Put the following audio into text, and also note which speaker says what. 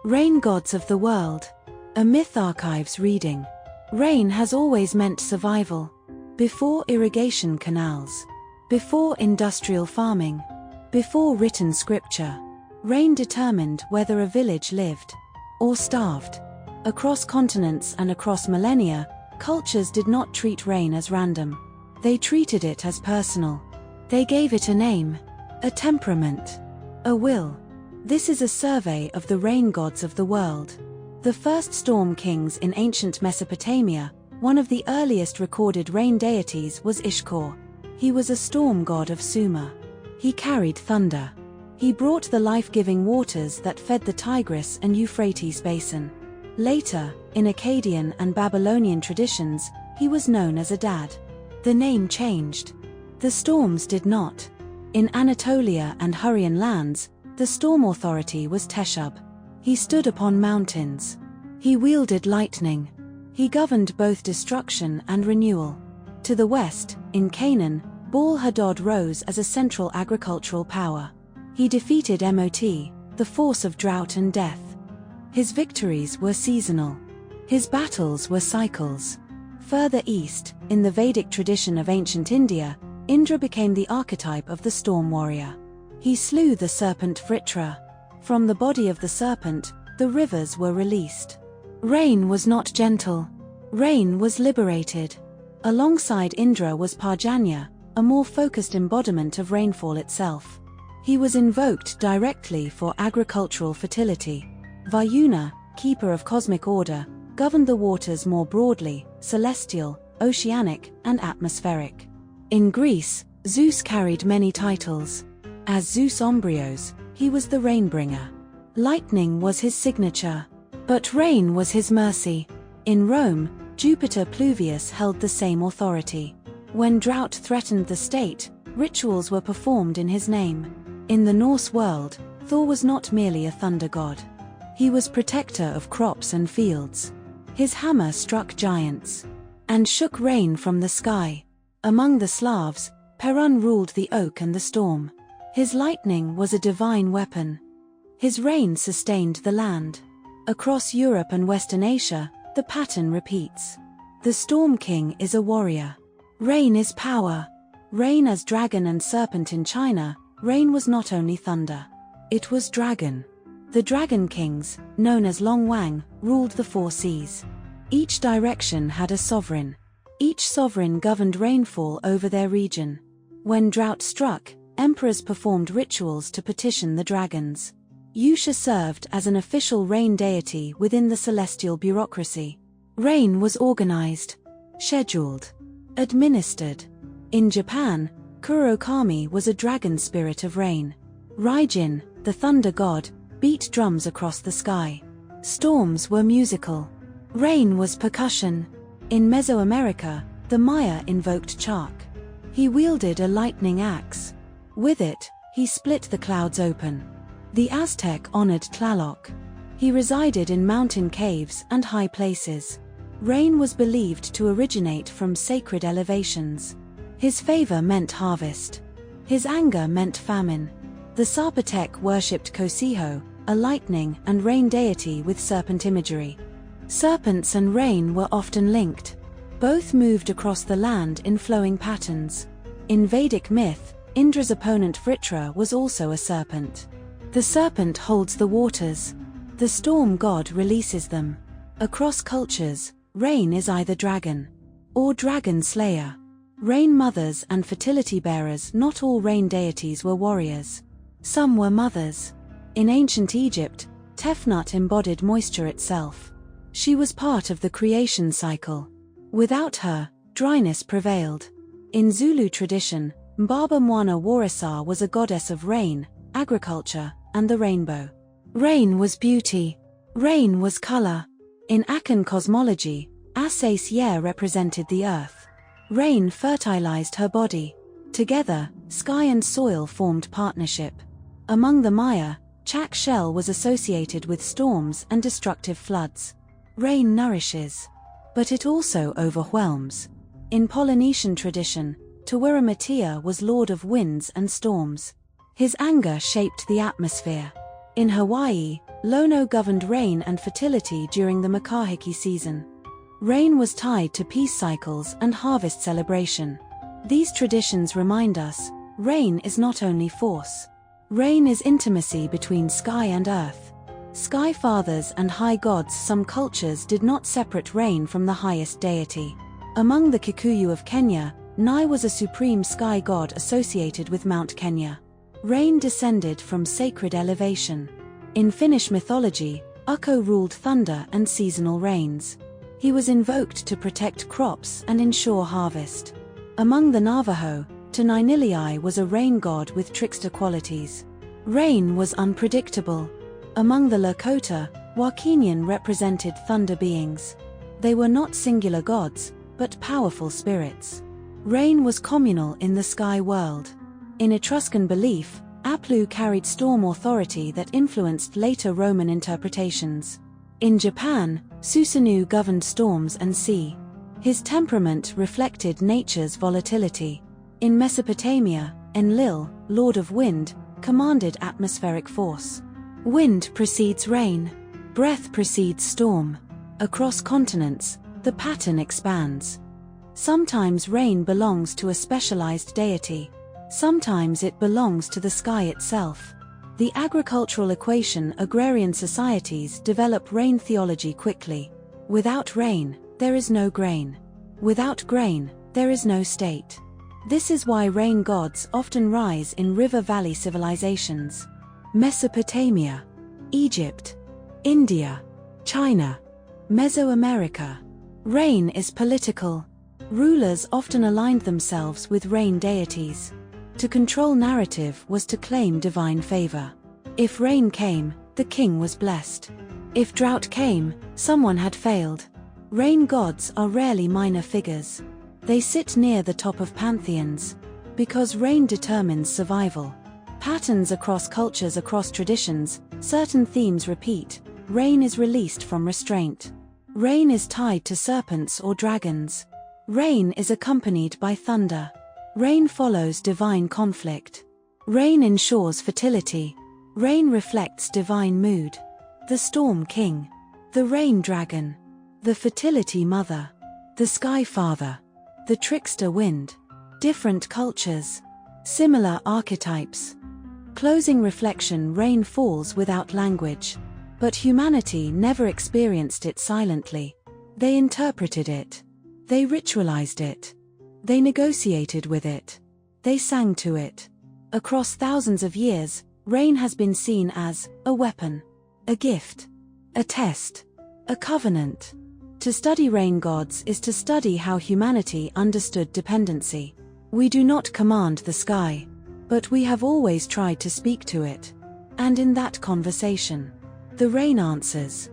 Speaker 1: Rain gods of the world. A Myth Archives reading. Rain has always meant survival. Before irrigation canals. Before industrial farming. Before written scripture. Rain determined whether a village lived or starved. Across continents and across millennia, cultures did not treat rain as random. They treated it as personal. They gave it a name, a temperament, a will. This is a survey of the rain gods of the world. The first storm kings in ancient Mesopotamia, one of the earliest recorded rain deities, was Ukko. He was a storm god of Sumer. He carried thunder. He brought the life-giving waters that fed the Tigris and Euphrates basin. Later, in Akkadian and Babylonian traditions, he was known as Adad. The name changed. The storms did not. In Anatolia and Hurrian lands, the storm authority was Teshub. He stood upon mountains. He wielded lightning. He governed both destruction and renewal. To the west, in Canaan, Baal-Hadad rose as a central agricultural power. He defeated Mot, the force of drought and death. His victories were seasonal. His battles were cycles. Further east, in the Vedic tradition of ancient India, Indra became the archetype of the storm warrior. He slew the serpent Vritra. From the body of the serpent, the rivers were released. Rain was not gentle. Rain was liberated. Alongside Indra was Parjanya, a more focused embodiment of rainfall itself. He was invoked directly for agricultural fertility. Vayuna, keeper of cosmic order, governed the waters more broadly, celestial, oceanic, and atmospheric. In Greece, Zeus carried many titles. As Zeus Ombrios, he was the rainbringer. Lightning was his signature. But rain was his mercy. In Rome, Jupiter Pluvius held the same authority. When drought threatened the state, rituals were performed in his name. In the Norse world, Thor was not merely a thunder god. He was protector of crops and fields. His hammer struck giants and shook rain from the sky. Among the Slavs, Perun ruled the oak and the storm. His lightning was a divine weapon. His rain sustained the land. Across Europe and Western Asia, the pattern repeats. The Storm King is a warrior. Rain is power. Rain as dragon and serpent in China, rain was not only thunder. It was dragon. The Dragon Kings, known as Longwang, ruled the four seas. Each direction had a sovereign. Each sovereign governed rainfall over their region. When drought struck, emperors performed rituals to petition the dragons. Yusha served as an official rain deity within the celestial bureaucracy. Rain was organized, scheduled, administered. In Japan, Kurokami was a dragon spirit of rain. Raijin, the thunder god, beat drums across the sky. Storms were musical. Rain was percussion. In Mesoamerica, the Maya invoked Chaac. He wielded a lightning axe. With it, he split the clouds open. The Aztec honored Tlaloc. He resided in mountain caves and high places. Rain was believed to originate from sacred elevations. His favor meant harvest. His anger meant famine. The Zapotec worshipped Cosijo, a lightning and rain deity with serpent imagery. Serpents and rain were often linked. Both moved across the land in flowing patterns. In Vedic myth, Indra's opponent Vritra was also a serpent. The serpent holds the waters. The storm god releases them. Across cultures, rain is either dragon or dragon slayer. Rain mothers and fertility bearers. Not all rain deities were warriors. Some were mothers. In ancient Egypt, Tefnut embodied moisture itself. She was part of the creation cycle. Without her, dryness prevailed. In Zulu tradition, Mbaba Mwana Warisa was a goddess of rain, agriculture, and the rainbow. Rain was beauty. Rain was color. In Akan cosmology, Ases Yer represented the earth. Rain fertilized her body. Together, sky and soil formed partnership. Among the Maya, Chaac shell was associated with storms and destructive floods. Rain nourishes, but it also overwhelms. In Polynesian tradition, Tawira Matia was lord of winds and storms. His anger shaped the atmosphere. In Hawaii, Lono governed rain and fertility during the Makahiki season. Rain was tied to peace cycles and harvest celebration. These traditions remind us, rain is not only force. Rain is intimacy between sky and earth. Sky fathers and high gods. Some cultures did not separate rain from the highest deity. Among the Kikuyu of Kenya, Nai was a supreme sky god associated with Mount Kenya. Rain descended from sacred elevation. In Finnish mythology, Ukko ruled thunder and seasonal rains. He was invoked to protect crops and ensure harvest. Among the Navajo, Tunainilii was a rain god with trickster qualities. Rain was unpredictable. Among the Lakota, Wakinian represented thunder beings. They were not singular gods, but powerful spirits. Rain was communal in the sky world. In Etruscan belief, Aplu carried storm authority that influenced later Roman interpretations. In Japan, Susanoo governed storms and sea. His temperament reflected nature's volatility. In Mesopotamia, Enlil, lord of wind, commanded atmospheric force. Wind precedes rain. Breath precedes storm. Across continents, the pattern expands. Sometimes rain belongs to a specialized deity. Sometimes it belongs to the sky itself. The agricultural equation. Agrarian societies develop rain theology quickly. Without rain, there is no grain. Without grain, there is no state. This is why rain gods often rise in river valley civilizations. Mesopotamia, Egypt, India, China, Mesoamerica. Rain is political. Rulers often aligned themselves with rain deities. To control narrative was to claim divine favor. If rain came, the king was blessed. If drought came, someone had failed. Rain gods are rarely minor figures. They sit near the top of pantheons. Because rain determines survival. Patterns across cultures, across traditions, certain themes repeat. Rain is released from restraint. Rain is tied to serpents or dragons. Rain is accompanied by thunder. Rain follows divine conflict. Rain ensures fertility. Rain reflects divine mood. The storm king. The rain dragon. The fertility mother. The sky father. The trickster wind. Different cultures. Similar archetypes. Closing reflection. Rain falls without language. But humanity never experienced it silently. They interpreted it. They ritualized it. They negotiated with it. They sang to it. Across thousands of years, rain has been seen as a weapon, a gift, a test, a covenant. To study rain gods is to study how humanity understood dependency. We do not command the sky, but we have always tried to speak to it. And in that conversation, the rain answers.